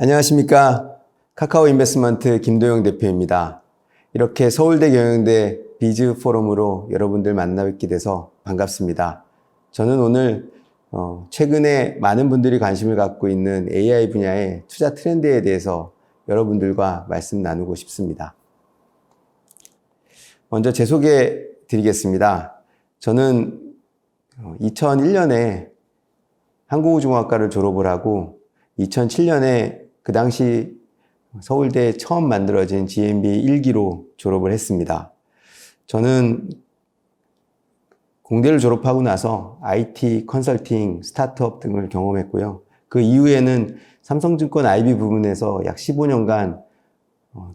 안녕하십니까. 카카오 인베스트먼트 김도영 대표입니다. 이렇게 서울대 경영대 비즈 포럼으로 여러분들 만나 뵙게 돼서 반갑습니다. 저는 오늘 최근에 많은 분들이 관심을 갖고 있는 AI 분야의 투자 트렌드에 대해서 여러분들과 말씀 나누고 싶습니다. 먼저 제 소개 드리겠습니다. 저는 2001년에 항공우주공학과를 졸업을 하고 2007년에 그 당시 서울대에 처음 만들어진 GMBA 1기로 졸업을 했습니다. 저는 공대를 졸업하고 나서 IT, 컨설팅, 스타트업 등을 경험했고요. 그 이후에는 삼성증권 IB 부문에서 약 15년간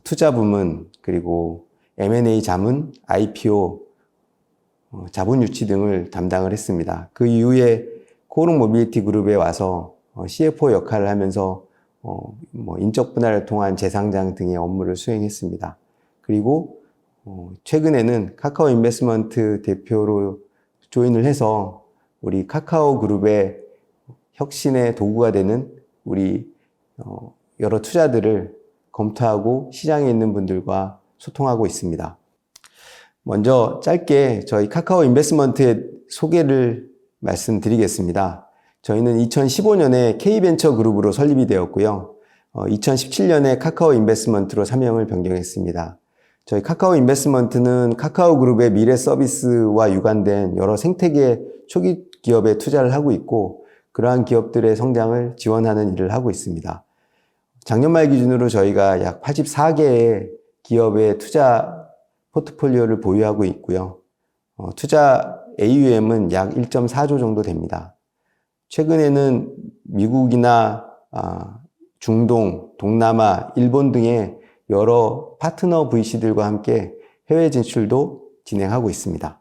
투자 부문, 그리고 M&A 자문, IPO, 자본 유치 등을 담당을 했습니다. 그 이후에 코오롱 모빌리티 그룹에 와서 CFO 역할을 하면서 인적 분할을 통한 재상장 등의 업무를 수행했습니다. 그리고 최근에는 카카오 인베스트먼트 대표로 조인을 해서 우리 카카오 그룹의 혁신의 도구가 되는 우리 여러 투자들을 검토하고 시장에 있는 분들과 소통하고 있습니다. 먼저 짧게 저희 카카오 인베스트먼트의 소개를 말씀드리겠습니다. 저희는 2015년에 K벤처 그룹으로 설립이 되었고요. 2017년에 카카오 인베스트먼트로 사명을 변경했습니다. 저희 카카오 인베스트먼트는 카카오 그룹의 미래 서비스와 유관된 여러 생태계 초기 기업에 투자를 하고 있고, 그러한 기업들의 성장을 지원하는 일을 하고 있습니다. 작년 말 기준으로 저희가 약 84개의 기업의 투자 포트폴리오를 보유하고 있고요. 투자 AUM은 약 1.4조 정도 됩니다. 최근에는 미국이나 중동, 동남아, 일본 등의 여러 파트너 VC들과 함께 해외 진출도 진행하고 있습니다.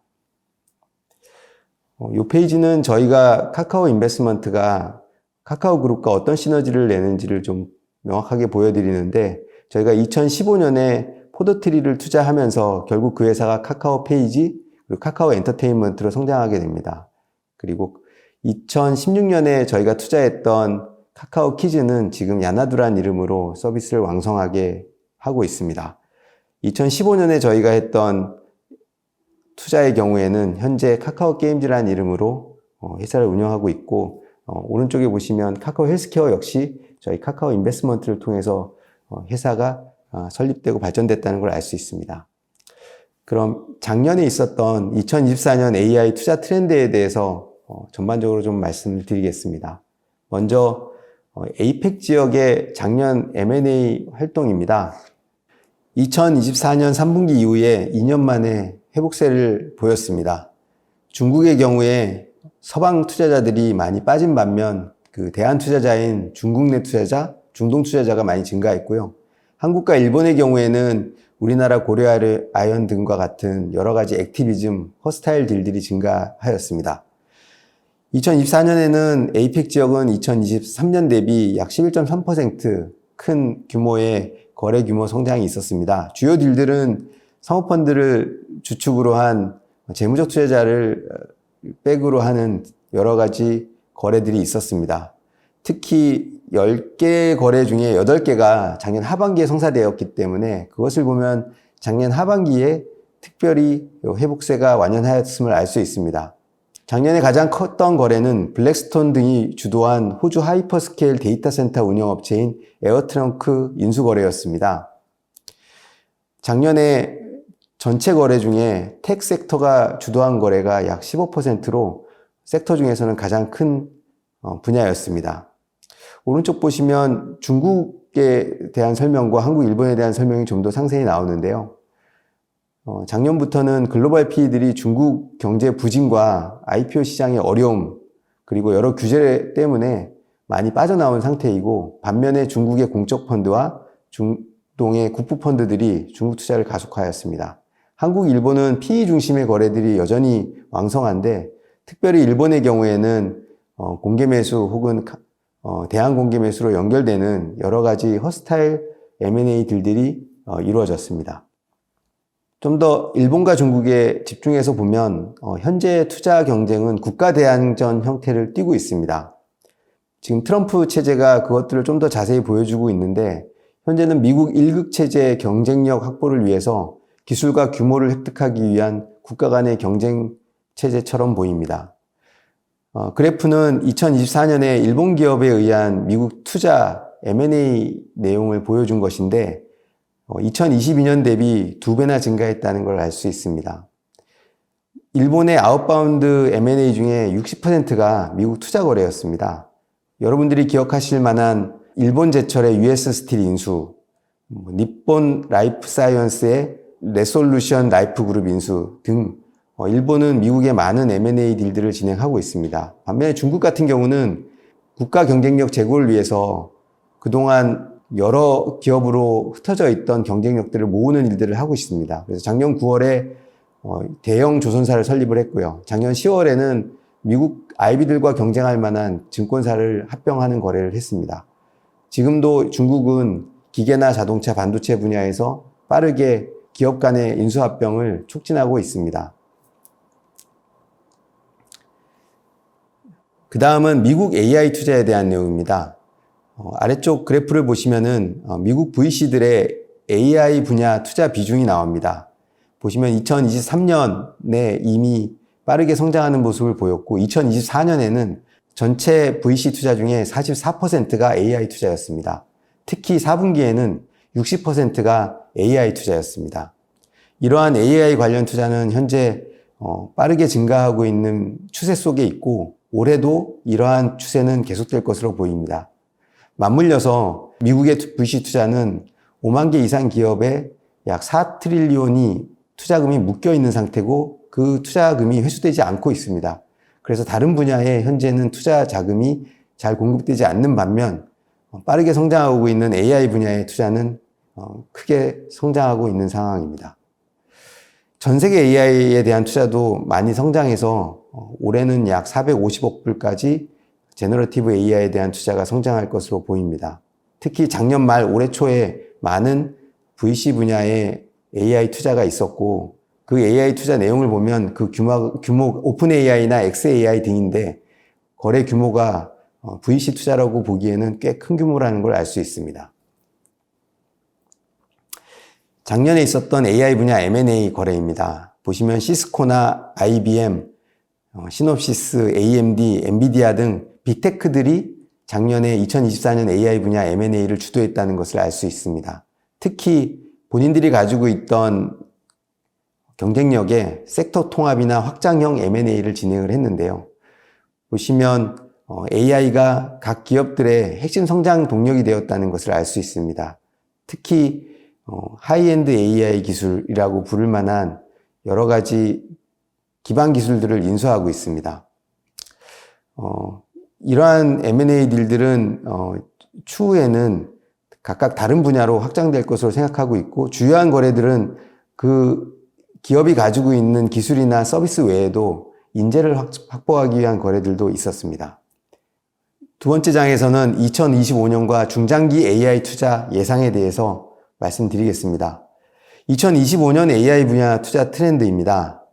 이 페이지는 저희가 카카오 인베스트먼트가 카카오 그룹과 어떤 시너지를 내는지를 좀 명확하게 보여드리는데, 저희가 2015년에 포더트리를 투자하면서 결국 그 회사가 카카오 페이지, 그리고 카카오 엔터테인먼트로 성장하게 됩니다. 그리고 2016년에 저희가 투자했던 카카오 키즈는 지금 야나두란 이름으로 서비스를 왕성하게 하고 있습니다. 2015년에 저희가 했던 투자의 경우에는 현재 카카오 게임즈라는 이름으로 회사를 운영하고 있고, 오른쪽에 보시면 카카오 헬스케어 역시 저희 카카오 인베스트먼트를 통해서 회사가 설립되고 발전됐다는 걸 알 수 있습니다. 그럼 작년에 있었던 2024년 AI 투자 트렌드에 대해서 전반적으로 좀 말씀을 드리겠습니다. 먼저 APEC 지역의 작년 M&A 활동입니다. 2024년 3분기 이후에 2년 만에 회복세를 보였습니다. 중국의 경우에 서방 투자자들이 많이 빠진 반면 그 대한 투자자인 중국 내 투자자, 중동 투자자가 많이 증가했고요. 한국과 일본의 경우에는 우리나라 고려아연 등과 같은 여러 가지 액티비즘, 허스타일 딜들이 증가하였습니다. 2024년에는 APEC 지역은 2023년 대비 약 11.3% 큰 규모의 거래 규모 성장이 있었습니다. 주요 딜들은 사모펀드를 주축으로 한 재무적 투자자를 백으로 하는 여러 가지 거래들이 있었습니다. 특히 10개 거래 중에 8개가 작년 하반기에 성사되었기 때문에 그것을 보면 작년 하반기에 특별히 회복세가 완연하였음을 알 수 있습니다. 작년에 가장 컸던 거래는 블랙스톤 등이 주도한 호주 하이퍼스케일 데이터 센터 운영업체인 에어트렁크 인수거래였습니다. 작년에 전체 거래 중에 텍 섹터가 주도한 거래가 약 15%로 섹터 중에서는 가장 큰 분야였습니다. 오른쪽 보시면 중국에 대한 설명과 한국, 일본에 대한 설명이 좀 더 상세히 나오는데요. 작년부터는 글로벌 PE들이 중국 경제 부진과 IPO 시장의 어려움, 그리고 여러 규제 때문에 많이 빠져나온 상태이고, 반면에 중국의 공적 펀드와 중동의 국부 펀드들이 중국 투자를 가속화하였습니다. 한국, 일본은 PE 중심의 거래들이 여전히 왕성한데, 특별히 일본의 경우에는 공개 매수 혹은 대항 공개 매수로 연결되는 여러 가지 허스타일 M&A 딜들이 이루어졌습니다. 좀 더 일본과 중국에 집중해서 보면 현재 투자 경쟁은 국가 대항전 형태를 띠고 있습니다. 지금 트럼프 체제가 그것들을 좀 더 자세히 보여주고 있는데 현재는 미국 1극 체제의 경쟁력 확보를 위해서 기술과 규모를 획득하기 위한 국가 간의 경쟁 체제처럼 보입니다. 그래프는 2024년에 일본 기업에 의한 미국 투자 M&A 내용을 보여준 것인데 2022년 대비 2배나 증가했다는 걸 알 수 있습니다. 일본의 아웃바운드 M&A 중에 60%가 미국 투자 거래였습니다. 여러분들이 기억하실 만한 일본 제철의 US 스틸 인수, 니폰 라이프 사이언스의 레솔루션 라이프 그룹 인수 등 일본은 미국의 많은 M&A 딜들을 진행하고 있습니다. 반면에 중국 같은 경우는 국가 경쟁력 제고를 위해서 그동안 여러 기업으로 흩어져 있던 경쟁력들을 모으는 일들을 하고 있습니다. 그래서 작년 9월에 대형 조선사를 설립을 했고요. 작년 10월에는 미국 IB들과 경쟁할 만한 증권사를 합병하는 거래를 했습니다. 지금도 중국은 기계나 자동차, 반도체 분야에서 빠르게 기업 간의 인수합병을 촉진하고 있습니다. 그 다음은 미국 AI 투자에 대한 내용입니다. 아래쪽 그래프를 보시면은 미국 VC들의 AI 분야 투자 비중이 나옵니다. 보시면 2023년에 이미 빠르게 성장하는 모습을 보였고 2024년에는 전체 VC 투자 중에 44%가 AI 투자였습니다. 특히 4분기에는 60%가 AI 투자였습니다. 이러한 AI 관련 투자는 현재 빠르게 증가하고 있는 추세 속에 있고 올해도 이러한 추세는 계속될 것으로 보입니다. 맞물려서 미국의 VC 투자는 5만 개 이상 기업에 약 4트릴리온이 투자금이 묶여 있는 상태고 그 투자금이 회수되지 않고 있습니다. 그래서 다른 분야에 현재는 투자 자금이 잘 공급되지 않는 반면 빠르게 성장하고 있는 AI 분야의 투자는 크게 성장하고 있는 상황입니다. 전 세계 AI에 대한 투자도 많이 성장해서 올해는 약 450억 불까지 제너러티브 AI에 대한 투자가 성장할 것으로 보입니다. 특히 작년 말 올해 초에 많은 VC 분야에 AI 투자가 있었고 그 AI 투자 내용을 보면 그 규모 오픈 AI나 XAI 등인데 거래 규모가 VC 투자라고 보기에는 꽤 큰 규모라는 걸 알 수 있습니다. 작년에 있었던 AI 분야 M&A 거래입니다. 보시면 시스코나 IBM, 시놉시스, AMD, 엔비디아 등 빅테크들이 작년에 2024년 AI 분야 M&A를 주도했다는 것을 알 수 있습니다. 특히 본인들이 가지고 있던 경쟁력에 섹터 통합이나 확장형 M&A를 진행을 했는데요. 보시면 AI가 각 기업들의 핵심 성장 동력이 되었다는 것을 알 수 있습니다. 특히 하이엔드 AI 기술이라고 부를 만한 여러 가지 기반 기술들을 인수하고 있습니다. 이러한 M&A 딜들은 추후에는 각각 다른 분야로 확장될 것으로 생각하고 있고 주요한 거래들은 그 기업이 가지고 있는 기술이나 서비스 외에도 인재를 확보하기 위한 거래들도 있었습니다. 두 번째 장에서는 2025년과 중장기 AI 투자 예상에 대해서 말씀드리겠습니다. 2025년 AI 분야 투자 트렌드입니다.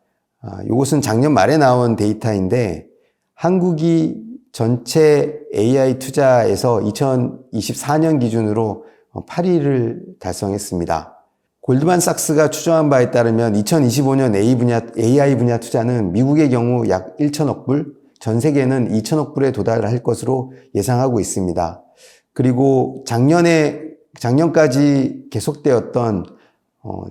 이것은 작년 말에 나온 데이터인데 한국이 전체 AI 투자에서 2024년 기준으로 8위를 달성했습니다. 골드만삭스가 추정한 바에 따르면 2025년 AI 분야 투자는 미국의 경우 약 1천억 불, 전 세계는 2천억 불에 도달할 것으로 예상하고 있습니다. 그리고 작년까지 계속되었던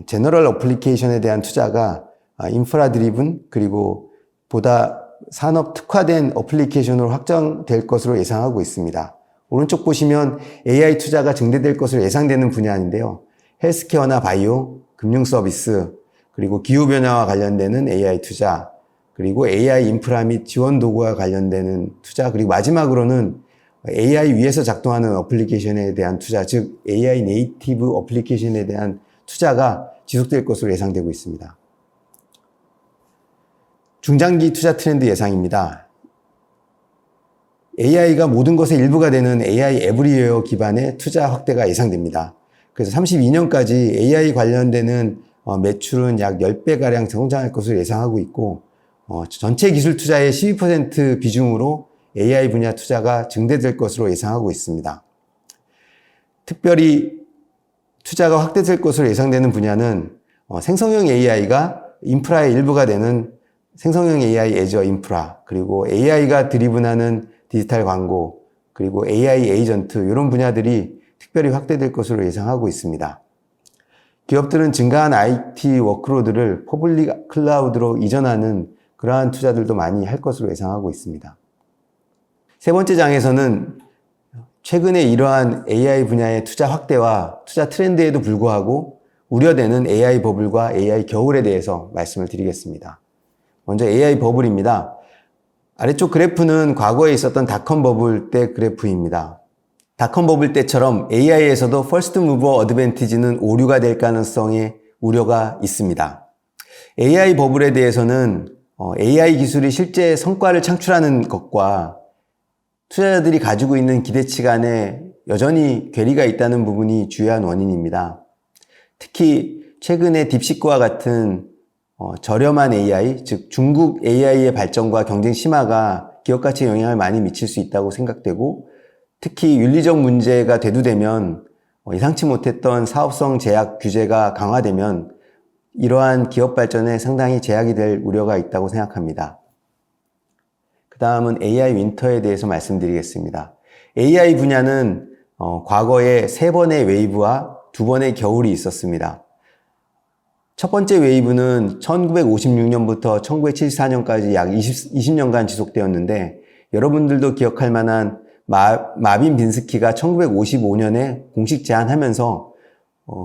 제너럴 어플리케이션에 대한 투자가 인프라 드리븐 그리고 보다 산업 특화된 어플리케이션으로 확장될 것으로 예상하고 있습니다. 오른쪽 보시면 AI 투자가 증대될 것으로 예상되는 분야인데요. 헬스케어나 바이오, 금융 서비스, 그리고 기후변화와 관련되는 AI 투자, 그리고 AI 인프라 및 지원 도구와 관련되는 투자, 그리고 마지막으로는 AI 위에서 작동하는 어플리케이션에 대한 투자, 즉 AI 네이티브 어플리케이션에 대한 투자가 지속될 것으로 예상되고 있습니다. 중장기 투자 트렌드 예상입니다. AI가 모든 것의 일부가 되는 AI 에브리웨어 기반의 투자 확대가 예상됩니다. 그래서 32년까지 AI 관련되는 매출은 약 10배가량 성장할 것으로 예상하고 있고 전체 기술 투자의 12% 비중으로 AI 분야 투자가 증대될 것으로 예상하고 있습니다. 특별히 투자가 확대될 것으로 예상되는 분야는 생성형 AI가 인프라의 일부가 되는 생성형 AI 애저 인프라, 그리고 AI가 드리븐하는 디지털 광고, 그리고 AI 에이전트 이런 분야들이 특별히 확대될 것으로 예상하고 있습니다. 기업들은 증가한 IT 워크로드를 퍼블릭 클라우드로 이전하는 그러한 투자들도 많이 할 것으로 예상하고 있습니다. 세 번째 장에서는 최근에 이러한 AI 분야의 투자 확대와 투자 트렌드에도 불구하고 우려되는 AI 버블과 AI 겨울에 대해서 말씀을 드리겠습니다. 먼저 AI 버블입니다. 아래쪽 그래프는 과거에 있었던 닷컴 버블 때 그래프입니다. 닷컴 버블 때처럼 AI에서도 퍼스트 무버 어드밴티지는 오류가 될 가능성의 우려가 있습니다. AI 버블에 대해서는 AI 기술이 실제 성과를 창출하는 것과 투자자들이 가지고 있는 기대치 간에 여전히 괴리가 있다는 부분이 주요한 원인입니다. 특히 최근에 딥시크와 같은 저렴한 AI, 즉 중국 AI의 발전과 경쟁 심화가 기업 가치에 영향을 많이 미칠 수 있다고 생각되고, 특히 윤리적 문제가 대두되면 예상치 못했던 사업성 제약 규제가 강화되면 이러한 기업 발전에 상당히 제약이 될 우려가 있다고 생각합니다. 그 다음은 AI 윈터에 대해서 말씀드리겠습니다. AI 분야는 과거에 3번의 웨이브와 2번의 겨울이 있었습니다. 첫 번째 웨이브는 1956년부터 1974년까지 약 20년간 지속되었는데, 여러분들도 기억할 만한 마빈 빈스키가 1955년에 공식 제안하면서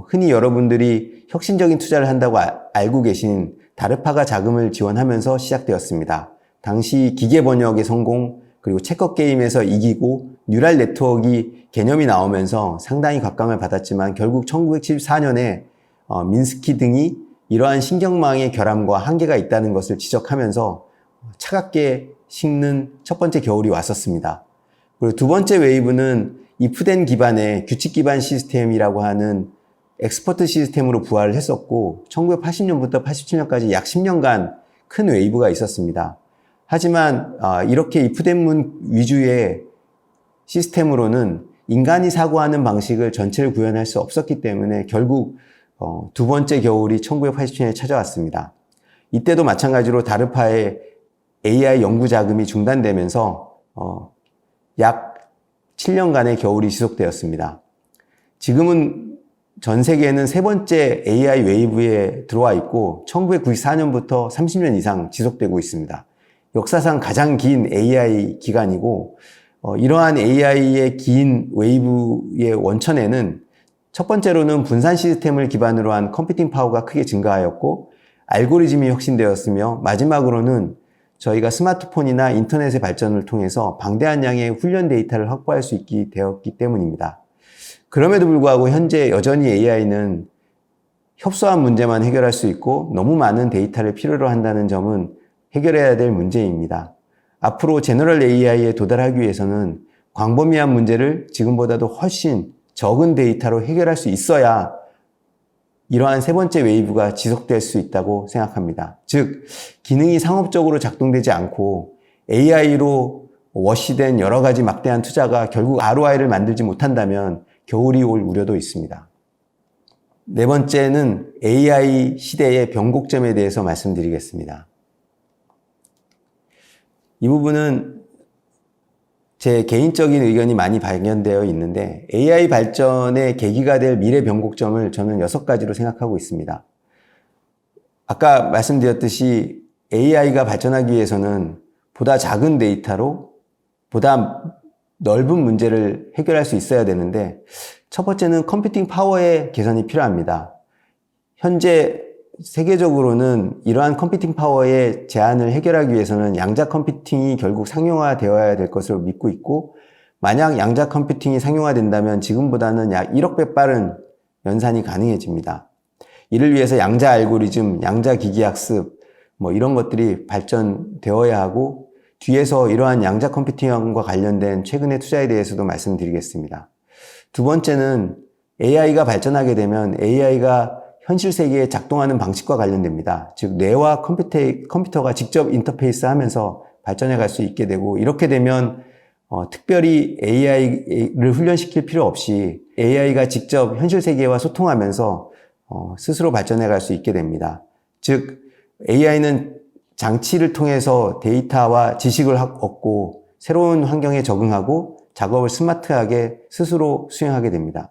흔히 여러분들이 혁신적인 투자를 한다고 알고 계신 다르파가 자금을 지원하면서 시작되었습니다. 당시 기계 번역의 성공, 그리고 체커 게임에서 이기고 뉴럴 네트워크 개념이 나오면서 상당히 각광을 받았지만, 결국 1974년에 민스키 등이 이러한 신경망의 결함과 한계가 있다는 것을 지적하면서 차갑게 식는 첫 번째 겨울이 왔었습니다. 그리고 두 번째 웨이브는 if된 기반의 규칙 기반 시스템이라고 하는 엑스퍼트 시스템으로 부활을 했었고, 1980년부터 87년까지 약 10년간 큰 웨이브가 있었습니다. 하지만 이렇게 if된 문 위주의 시스템으로는 인간이 사고하는 방식을 전체를 구현할 수 없었기 때문에 결국 두 번째 겨울이 1987년에 찾아왔습니다. 이때도 마찬가지로 다르파의 AI 연구 자금이 중단되면서 약 7년간의 겨울이 지속되었습니다. 지금은 전 세계는 세 번째 AI 웨이브에 들어와 있고 1994년부터 30년 이상 지속되고 있습니다. 역사상 가장 긴 AI 기간이고, 이러한 AI의 긴 웨이브의 원천에는 첫 번째로는 분산 시스템을 기반으로 한 컴퓨팅 파워가 크게 증가하였고, 알고리즘이 혁신되었으며, 마지막으로는 저희가 스마트폰이나 인터넷의 발전을 통해서 방대한 양의 훈련 데이터를 확보할 수 있게 되었기 때문입니다. 그럼에도 불구하고 현재 여전히 AI는 협소한 문제만 해결할 수 있고 너무 많은 데이터를 필요로 한다는 점은 해결해야 될 문제입니다. 앞으로 제너럴 AI에 도달하기 위해서는 광범위한 문제를 지금보다도 훨씬 적은 데이터로 해결할 수 있어야 이러한 세 번째 웨이브가 지속될 수 있다고 생각합니다. 즉, 기능이 상업적으로 작동되지 않고 AI로 워시된 여러 가지 막대한 투자가 결국 ROI를 만들지 못한다면 겨울이 올 우려도 있습니다. 네 번째는 AI 시대의 변곡점에 대해서 말씀드리겠습니다. 이 부분은 제 개인적인 의견이 많이 발견되어 있는데, AI 발전의 계기가 될 미래 변곡점을 저는 6가지로 생각하고 있습니다. 아까 말씀드렸듯이 AI가 발전하기 위해서는 보다 작은 데이터로 보다 넓은 문제를 해결할 수 있어야 되는데, 첫 번째는 컴퓨팅 파워의 개선이 필요합니다. 현재 세계적으로는 이러한 컴퓨팅 파워의 제한을 해결하기 위해서는 양자 컴퓨팅이 결국 상용화되어야 될 것으로 믿고 있고, 만약 양자 컴퓨팅이 상용화된다면 지금보다는 약 1억 배 빠른 연산이 가능해집니다. 이를 위해서 양자 알고리즘, 양자 기기학습 이런 것들이 발전되어야 하고, 뒤에서 이러한 양자 컴퓨팅과 관련된 최근의 투자에 대해서도 말씀드리겠습니다. 두 번째는 AI가 발전하게 되면 AI가 현실 세계에 작동하는 방식과 관련됩니다. 즉, 뇌와 컴퓨터가 직접 인터페이스 하면서 발전해 갈 수 있게 되고, 이렇게 되면 특별히 AI를 훈련시킬 필요 없이 AI가 직접 현실 세계와 소통하면서 스스로 발전해 갈 수 있게 됩니다. 즉, AI는 장치를 통해서 데이터와 지식을 얻고 새로운 환경에 적응하고 작업을 스마트하게 스스로 수행하게 됩니다.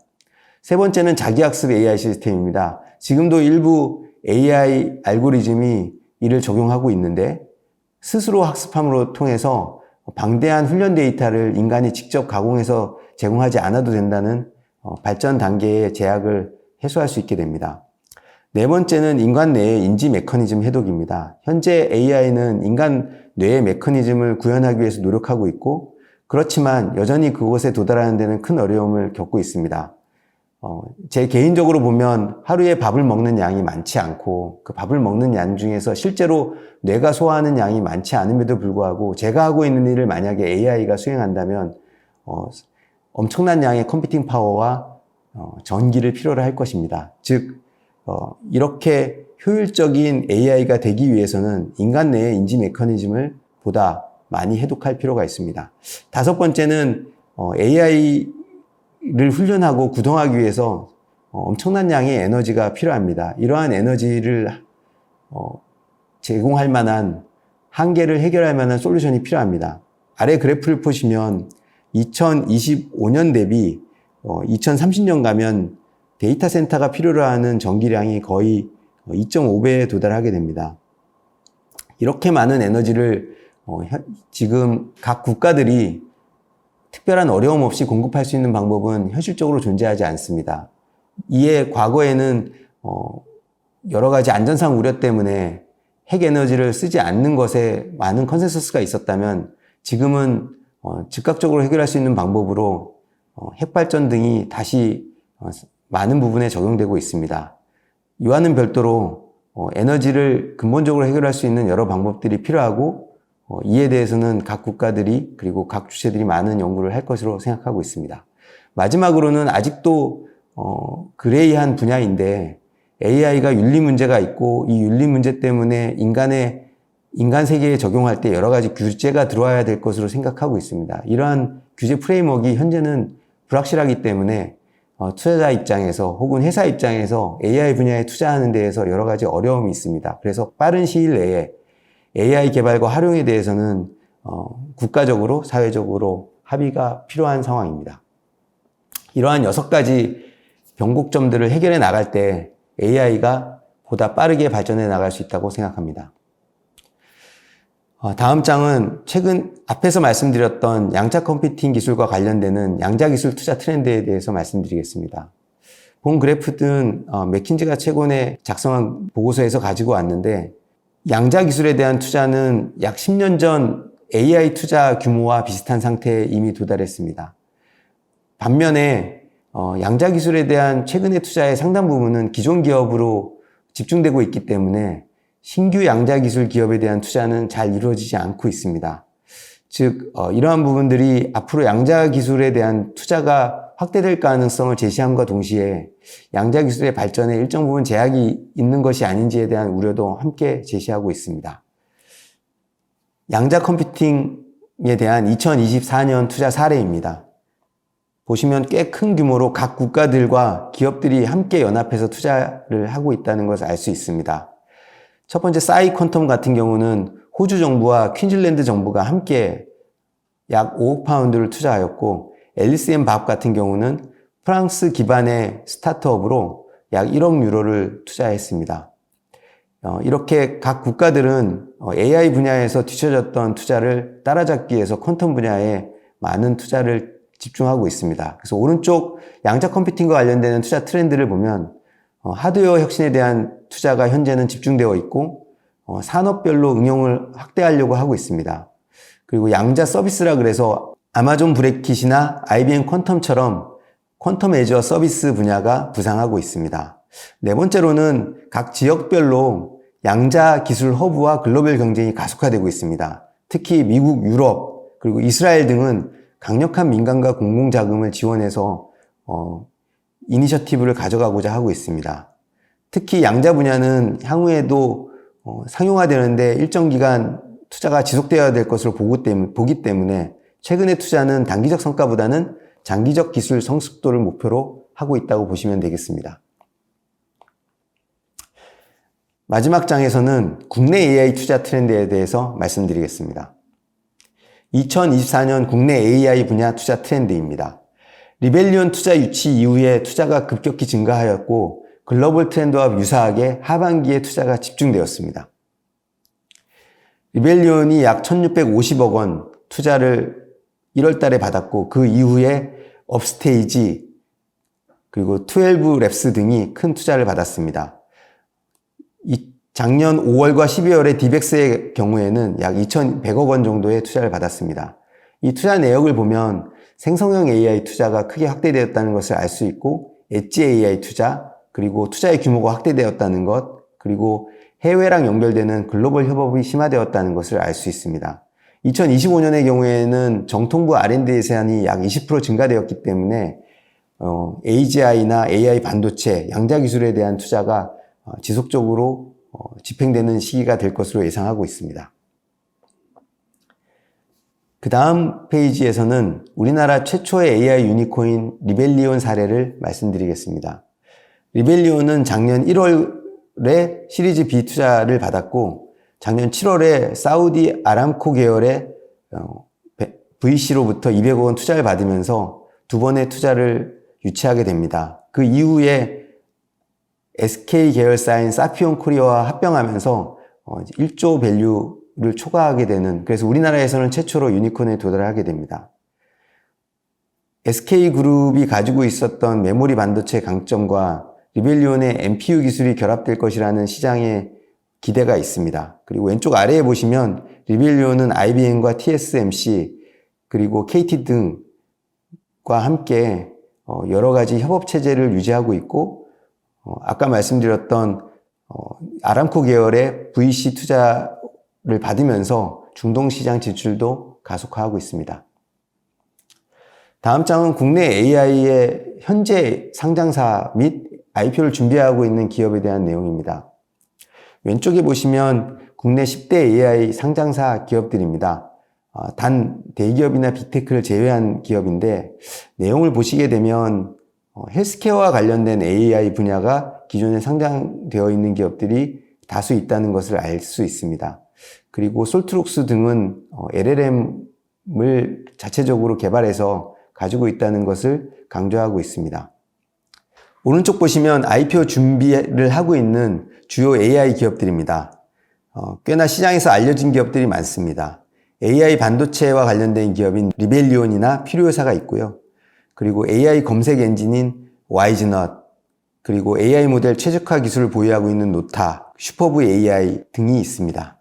세 번째는 자기학습 AI 시스템입니다. 지금도 일부 AI 알고리즘이 이를 적용하고 있는데, 스스로 학습함으로 통해서 방대한 훈련 데이터를 인간이 직접 가공해서 제공하지 않아도 된다는 발전 단계의 제약을 해소할 수 있게 됩니다. 네 번째는 인간 뇌의 인지 메커니즘 해독입니다. 현재 AI는 인간 뇌의 메커니즘을 구현하기 위해서 노력하고 있고, 그렇지만 여전히 그곳에 도달하는 데는 큰 어려움을 겪고 있습니다. 제 개인적으로 보면 하루에 밥을 먹는 양이 많지 않고, 그 밥을 먹는 양 중에서 실제로 뇌가 소화하는 양이 많지 않음에도 불구하고 제가 하고 있는 일을 만약에 AI가 수행한다면 엄청난 양의 컴퓨팅 파워와 전기를 필요로 할 것입니다. 즉, 이렇게 효율적인 AI가 되기 위해서는 인간 내의 인지 메커니즘을 보다 많이 해독할 필요가 있습니다. 다섯 번째는 AI를 훈련하고 구동하기 위해서 엄청난 양의 에너지가 필요합니다. 이러한 에너지를 제공할 만한 한계를 해결할 만한 솔루션이 필요합니다. 아래 그래프를 보시면 2025년 대비 2030년 가면 데이터 센터가 필요로 하는 전기량이 거의 2.5배에 도달하게 됩니다. 이렇게 많은 에너지를 지금 각 국가들이 특별한 어려움 없이 공급할 수 있는 방법은 현실적으로 존재하지 않습니다. 이에 과거에는 여러 가지 안전상 우려 때문에 핵 에너지를 쓰지 않는 것에 많은 컨센서스가 있었다면, 지금은 즉각적으로 해결할 수 있는 방법으로 핵발전 등이 다시 많은 부분에 적용되고 있습니다. 이와는 별도로 에너지를 근본적으로 해결할 수 있는 여러 방법들이 필요하고, 이에 대해서는 각 국가들이 그리고 각 주체들이 많은 연구를 할 것으로 생각하고 있습니다. 마지막으로는 아직도 그레이한 분야인데, AI가 윤리 문제가 있고, 이 윤리 문제 때문에 인간 세계에 적용할 때 여러 가지 규제가 들어와야 될 것으로 생각하고 있습니다. 이러한 규제 프레임워크가 현재는 불확실하기 때문에 투자자 입장에서 혹은 회사 입장에서 AI 분야에 투자하는 데에서 여러 가지 어려움이 있습니다. 그래서 빠른 시일 내에 AI 개발과 활용에 대해서는 국가적으로, 사회적으로 합의가 필요한 상황입니다. 이러한 6가지 변곡점들을 해결해 나갈 때 AI가 보다 빠르게 발전해 나갈 수 있다고 생각합니다. 다음 장은 최근 앞에서 말씀드렸던 양자 컴퓨팅 기술과 관련되는 양자 기술 투자 트렌드에 대해서 말씀드리겠습니다. 본 그래프는 맥킨지가 최근에 작성한 보고서에서 가지고 왔는데, 양자 기술에 대한 투자는 약 10년 전 AI 투자 규모와 비슷한 상태에 이미 도달했습니다. 반면에 양자 기술에 대한 최근의 투자의 상당 부분은 기존 기업으로 집중되고 있기 때문에 신규 양자 기술 기업에 대한 투자는 잘 이루어지지 않고 있습니다. 즉, 이러한 부분들이 앞으로 양자 기술에 대한 투자가 확대될 가능성을 제시함과 동시에 양자 기술의 발전에 일정 부분 제약이 있는 것이 아닌지에 대한 우려도 함께 제시하고 있습니다. 양자 컴퓨팅에 대한 2024년 투자 사례입니다. 보시면 꽤 큰 규모로 각 국가들과 기업들이 함께 연합해서 투자를 하고 있다는 것을 알 수 있습니다. 첫 번째 싸이 퀀텀 같은 경우는 호주 정부와 퀸즐랜드 정부가 함께 약 5억 파운드를 투자하였고, 앨리스 & 밥 같은 경우는 프랑스 기반의 스타트업으로 약 1억 유로를 투자했습니다. 이렇게 각 국가들은 AI 분야에서 뒤처졌던 투자를 따라잡기 위해서 퀀텀 분야에 많은 투자를 집중하고 있습니다. 그래서 오른쪽 양자 컴퓨팅과 관련되는 투자 트렌드를 보면 하드웨어 혁신에 대한 투자가 현재는 집중되어 있고, 산업별로 응용을 확대하려고 하고 있습니다. 그리고 양자 서비스라 그래서 아마존 브레킷이나 IBM 퀀텀처럼 퀀텀 애저 서비스 분야가 부상하고 있습니다. 네 번째로는 각 지역별로 양자 기술 허브와 글로벌 경쟁이 가속화되고 있습니다. 특히 미국, 유럽, 그리고 이스라엘 등은 강력한 민간과 공공자금을 지원해서 이니셔티브를 가져가고자 하고 있습니다. 특히 양자 분야는 향후에도 상용화되는데 일정 기간 투자가 지속되어야 될 것으로 보기 때문에 최근의 투자는 단기적 성과보다는 장기적 기술 성숙도를 목표로 하고 있다고 보시면 되겠습니다. 마지막 장에서는 국내 AI 투자 트렌드에 대해서 말씀드리겠습니다. 2024년 국내 AI 분야 투자 트렌드입니다. 리벨리온 투자 유치 이후에 투자가 급격히 증가하였고 글로벌 트렌드와 유사하게 하반기에 투자가 집중되었습니다. 리벨리온이 약 1650억 원 투자를 1월 달에 받았고 그 이후에 업스테이지 그리고 12랩스 등이 큰 투자를 받았습니다. 작년 5월과 12월에 디벡스의 경우에는 약 2,100억 원 정도의 투자를 받았습니다. 이 투자 내역을 보면 생성형 AI 투자가 크게 확대되었다는 것을 알 수 있고 엣지 AI 투자, 그리고 투자의 규모가 확대되었다는 것, 그리고 해외랑 연결되는 글로벌 협업이 심화되었다는 것을 알 수 있습니다. 2025년의 경우에는 정통부 R&D 예산이 약 20% 증가되었기 때문에 AGI나 AI 반도체, 양자 기술에 대한 투자가 지속적으로 집행되는 시기가 될 것으로 예상하고 있습니다. 그 다음 페이지에서는 우리나라 최초의 AI 유니콘인 리벨리온 사례를 말씀드리겠습니다. 리벨리온은 작년 1월에 시리즈 B 투자를 받았고 작년 7월에 사우디 아람코 계열의 VC로부터 200억 원 투자를 받으면서 두 번의 투자를 유치하게 됩니다. 그 이후에 SK 계열사인 사피온 코리아와 합병하면서 1조 밸류를 초과하게 되는, 그래서 우리나라에서는 최초로 유니콘에 도달하게 됩니다. SK그룹이 가지고 있었던 메모리 반도체 강점과 리벨리온의 NPU 기술이 결합될 것이라는 시장의 기대가 있습니다. 그리고 왼쪽 아래에 보시면 리벨리온은 IBM과 TSMC 그리고 KT 등과 함께 여러 가지 협업 체제를 유지하고 있고 아까 말씀드렸던 아람코 계열의 VC 투자를 받으면서 중동 시장 진출도 가속화하고 있습니다. 다음 장은 국내 AI의 현재 상장사 및 IPO를 준비하고 있는 기업에 대한 내용입니다. 왼쪽에 보시면 국내 10대 AI 상장사 기업들입니다. 단 대기업이나 빅테크를 제외한 기업인데 내용을 보시게 되면 헬스케어와 관련된 AI 분야가 기존에 상장되어 있는 기업들이 다수 있다는 것을 알 수 있습니다. 그리고 솔트록스 등은 LLM을 자체적으로 개발해서 가지고 있다는 것을 강조하고 있습니다. 오른쪽 보시면 IPO 준비를 하고 있는 주요 AI 기업들입니다. 꽤나 시장에서 알려진 기업들이 많습니다. AI 반도체와 관련된 기업인 리벨리온이나 피리오사가 있고요. 그리고 AI 검색 엔진인 와이즈넛, 그리고 AI 모델 최적화 기술을 보유하고 있는 노타, 슈퍼브 AI 등이 있습니다.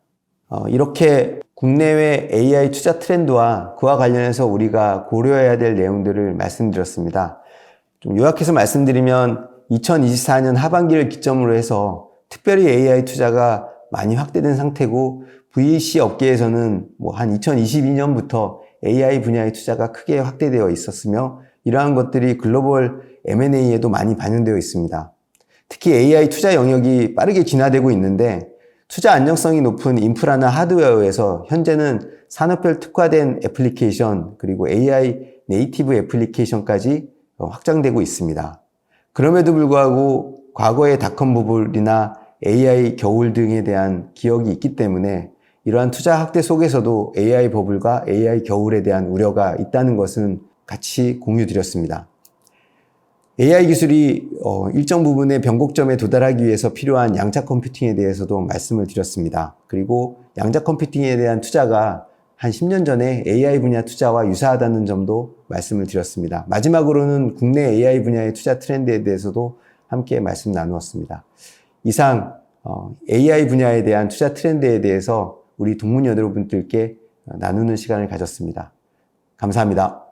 이렇게 국내외 AI 투자 트렌드와 그와 관련해서 우리가 고려해야 될 내용들을 말씀드렸습니다. 좀 요약해서 말씀드리면 2024년 하반기를 기점으로 해서 특별히 AI 투자가 많이 확대된 상태고 VC 업계에서는 한 2022년부터 AI 분야의 투자가 크게 확대되어 있었으며 이러한 것들이 글로벌 M&A에도 많이 반영되어 있습니다. 특히 AI 투자 영역이 빠르게 진화되고 있는데 투자 안정성이 높은 인프라나 하드웨어에서 현재는 산업별 특화된 애플리케이션 그리고 AI 네이티브 애플리케이션까지 확장되고 있습니다. 그럼에도 불구하고 과거의 닷컴 버블이나 AI 겨울 등에 대한 기억이 있기 때문에 이러한 투자 확대 속에서도 AI 버블과 AI 겨울에 대한 우려가 있다는 것은 같이 공유드렸습니다. AI 기술이 일정 부분의 변곡점에 도달하기 위해서 필요한 양자 컴퓨팅에 대해서도 말씀을 드렸습니다. 그리고 양자 컴퓨팅에 대한 투자가 한 10년 전에 AI 분야 투자와 유사하다는 점도 말씀을 드렸습니다. 마지막으로는 국내 AI 분야의 투자 트렌드에 대해서도 함께 말씀 나누었습니다. 이상 AI 분야에 대한 투자 트렌드에 대해서 우리 동문 여러분들께 나누는 시간을 가졌습니다. 감사합니다.